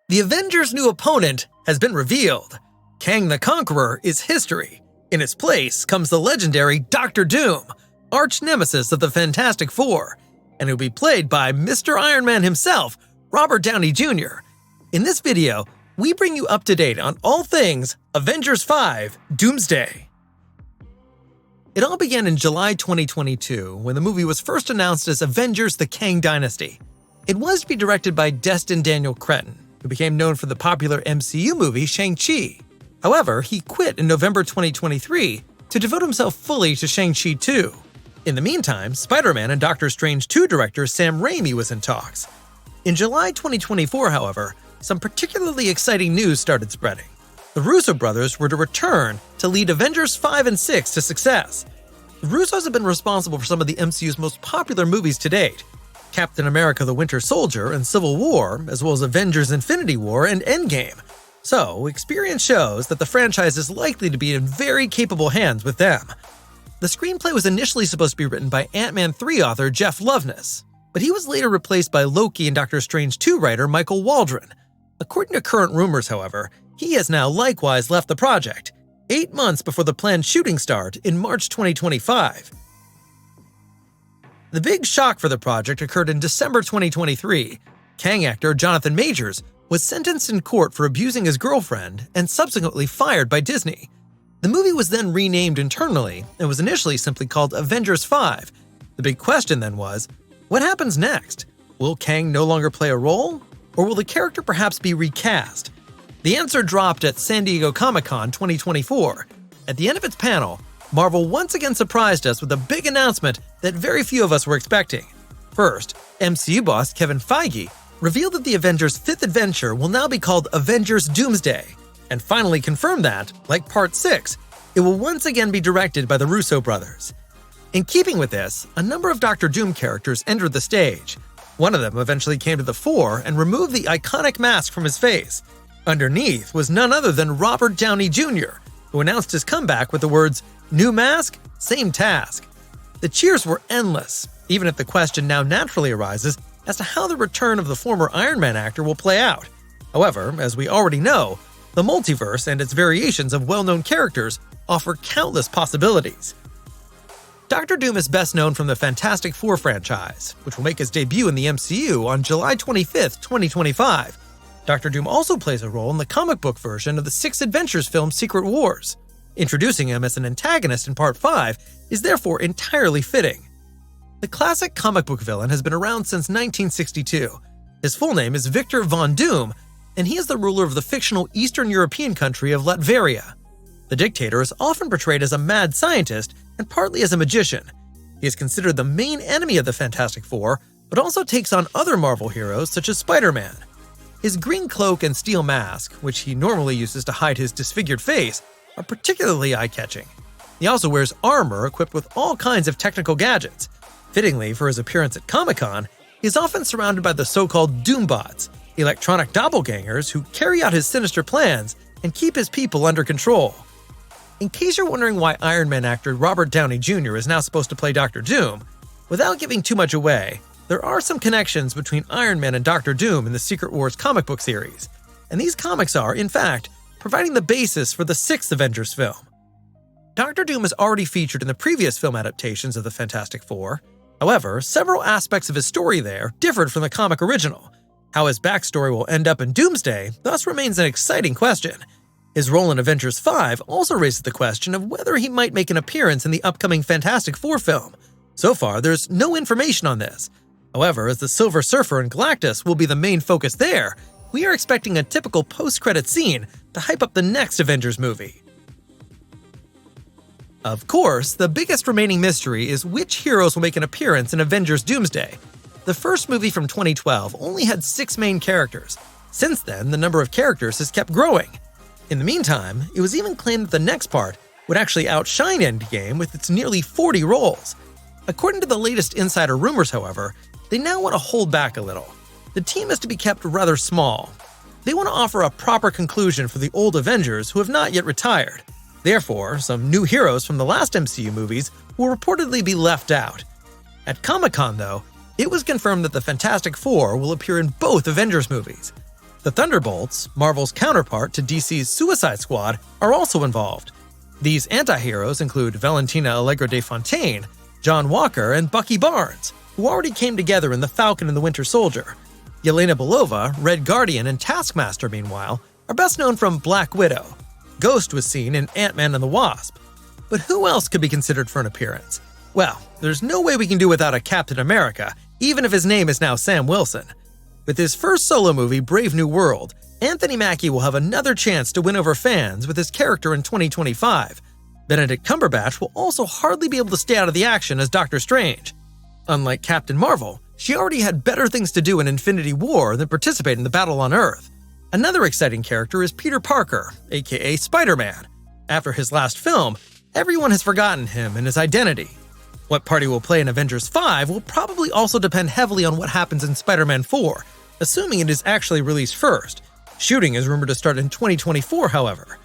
The Avengers' new opponent has been revealed. Kang the Conqueror is history. In its place comes the legendary Dr. Doom, arch-nemesis of the Fantastic Four, and he'll be played by Mr. Iron Man himself, Robert Downey Jr. In this video, we bring you up to date on all things Avengers 5 Doomsday. It all began in July 2022 when the movie was first announced as Avengers: The Kang Dynasty. It was to be directed by Destin Daniel Cretton, who became known for the popular MCU movie Shang-Chi. However, he quit in November 2023 to devote himself fully to Shang-Chi 2. In the meantime, Spider-Man and Doctor Strange 2 director Sam Raimi was in talks. In July 2024, however, some particularly exciting news started spreading. The Russo brothers were to return to lead Avengers 5 and 6 to success. The Russos have been responsible for some of the MCU's most popular movies to date: Captain America: The Winter Soldier and Civil War, as well as Avengers: Infinity War and Endgame. So, experience shows that the franchise is likely to be in very capable hands with them. The screenplay was initially supposed to be written by Ant-Man 3 author Jeff Loveness, but he was later replaced by Loki and Doctor Strange 2 writer Michael Waldron. According to current rumors, however, he has now likewise left the project, 8 months before the planned shooting start in March 2025. The big shock for the project occurred in December 2023. Kang actor Jonathan Majors was sentenced in court for abusing his girlfriend and subsequently fired by Disney. The movie was then renamed internally and was initially simply called Avengers 5. The big question then was, what happens next? Will Kang no longer play a role? Or will the character perhaps be recast? The answer dropped at San Diego Comic-Con 2024. At the end of its panel, Marvel once again surprised us with a big announcement that very few of us were expecting. First, MCU boss Kevin Feige revealed that the Avengers' fifth adventure will now be called Avengers: Doomsday, and finally confirmed that, like Part 6, it will once again be directed by the Russo brothers. In keeping with this, a number of Dr. Doom characters entered the stage. One of them eventually came to the fore and removed the iconic mask from his face. Underneath was none other than Robert Downey Jr., who announced his comeback with the words, "New mask, same task." The cheers were endless, even if the question now naturally arises as to how the return of the former Iron Man actor will play out. However, as we already know, the multiverse and its variations of well-known characters offer countless possibilities. Dr. Doom is best known from the Fantastic Four franchise, which will make his debut in the MCU on July 25, 2025. Dr. Doom also plays a role in the comic book version of the Six Adventures film Secret Wars. Introducing him as an antagonist in Part 5 is therefore entirely fitting. The classic comic book villain has been around since 1962. His full name is Victor Von Doom, and he is the ruler of the fictional Eastern European country of Latveria. The dictator is often portrayed as a mad scientist and partly as a magician. He is considered the main enemy of the Fantastic Four, but also takes on other Marvel heroes such as Spider-Man. His green cloak and steel mask, which he normally uses to hide his disfigured face, are particularly eye-catching. He also wears armor equipped with all kinds of technical gadgets. Fittingly for his appearance at Comic-Con, he is often surrounded by the so-called Doombots, electronic doppelgangers who carry out his sinister plans and keep his people under control. In case you're wondering why Iron Man actor Robert Downey Jr. is now supposed to play Dr. Doom, without giving too much away, there are some connections between Iron Man and Dr. Doom in the Secret Wars comic book series, and these comics are, in fact, providing the basis for the sixth Avengers film. Dr. Doom is already featured in the previous film adaptations of the Fantastic Four. However, several aspects of his story there differed from the comic original. How his backstory will end up in Doomsday thus remains an exciting question. His role in Avengers 5 also raises the question of whether he might make an appearance in the upcoming Fantastic Four film. So far, there's no information on this. However, as the Silver Surfer and Galactus will be the main focus there, we are expecting a typical post-credit scene to hype up the next Avengers movie. Of course, the biggest remaining mystery is which heroes will make an appearance in Avengers: Doomsday. The first movie from 2012 only had 6 main characters. Since then, the number of characters has kept growing. In the meantime, it was even claimed that the next part would actually outshine Endgame with its nearly 40 roles. According to the latest insider rumors, however, they now want to hold back a little. The team is to be kept rather small. They want to offer a proper conclusion for the old Avengers who have not yet retired. Therefore, some new heroes from the last MCU movies will reportedly be left out. At Comic-Con, though, it was confirmed that the Fantastic Four will appear in both Avengers movies. The Thunderbolts, Marvel's counterpart to DC's Suicide Squad, are also involved. These anti-heroes include Valentina Allegra de Fontaine, John Walker, and Bucky Barnes, who already came together in The Falcon and the Winter Soldier. Yelena Belova, Red Guardian, and Taskmaster, meanwhile, are best known from Black Widow. Ghost was seen in Ant-Man and the Wasp. But who else could be considered for an appearance? Well, there's no way we can do without a Captain America, even if his name is now Sam Wilson. With his first solo movie, Brave New World, Anthony Mackie will have another chance to win over fans with his character in 2025. Benedict Cumberbatch will also hardly be able to stay out of the action as Doctor Strange. Unlike Captain Marvel, she already had better things to do in Infinity War than participate in the battle on Earth. Another exciting character is Peter Parker, aka Spider-Man. After his last film, everyone has forgotten him and his identity. What part he will play in Avengers 5 will probably also depend heavily on what happens in Spider-Man 4, assuming it is actually released first. Shooting is rumored to start in 2024, however.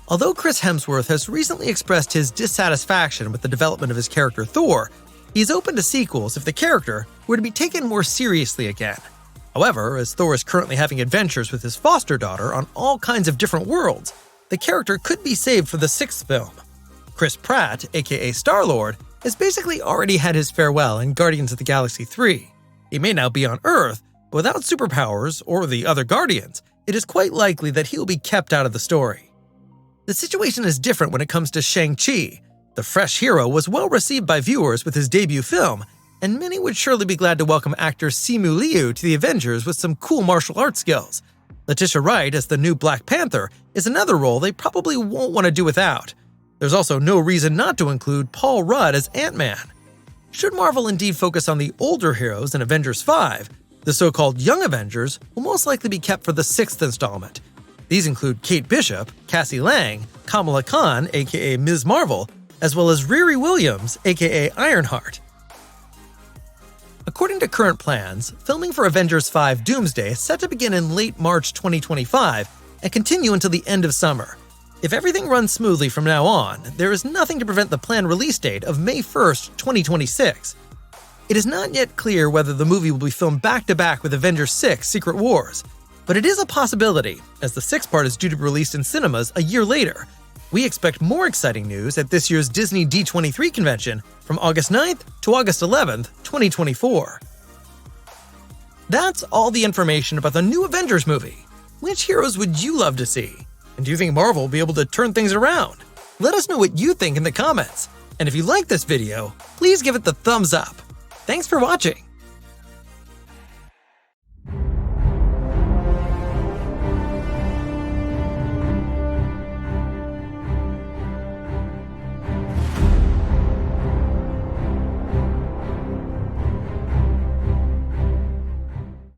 Although Chris Hemsworth has recently expressed his dissatisfaction with the development of his character Thor, he's open to sequels if the character were to be taken more seriously again. However, as Thor is currently having adventures with his foster daughter on all kinds of different worlds, the character could be saved for the sixth film. Chris Pratt, aka Star-Lord, has basically already had his farewell in Guardians of the Galaxy 3. He may now be on Earth, but without superpowers or the other Guardians, it is quite likely that he will be kept out of the story. The situation is different when it comes to Shang-Chi. The fresh hero was well received by viewers with his debut film, and many would surely be glad to welcome actor Simu Liu to the Avengers with some cool martial arts skills. Letitia Wright as the new Black Panther is another role they probably won't want to do without. There's also no reason not to include Paul Rudd as Ant-Man. Should Marvel indeed focus on the older heroes in Avengers 5, the so-called Young Avengers will most likely be kept for the sixth installment. These include Kate Bishop, Cassie Lang, Kamala Khan, aka Ms. Marvel, as well as Riri Williams, aka Ironheart. According to current plans, filming for Avengers 5 Doomsday is set to begin in late March 2025 and continue until the end of summer. If everything runs smoothly from now on, there is nothing to prevent the planned release date of May 1st, 2026. It is not yet clear whether the movie will be filmed back-to-back with Avengers 6 Secret Wars, but it is a possibility, as the sixth part is due to be released in cinemas a year later. We expect more exciting news at this year's Disney D23 convention from August 9th to August 11th, 2024. That's all the information about the new Avengers movie. Which heroes would you love to see? And do you think Marvel will be able to turn things around? Let us know what you think in the comments. And if you like this video, please give it the thumbs up. Thanks for watching.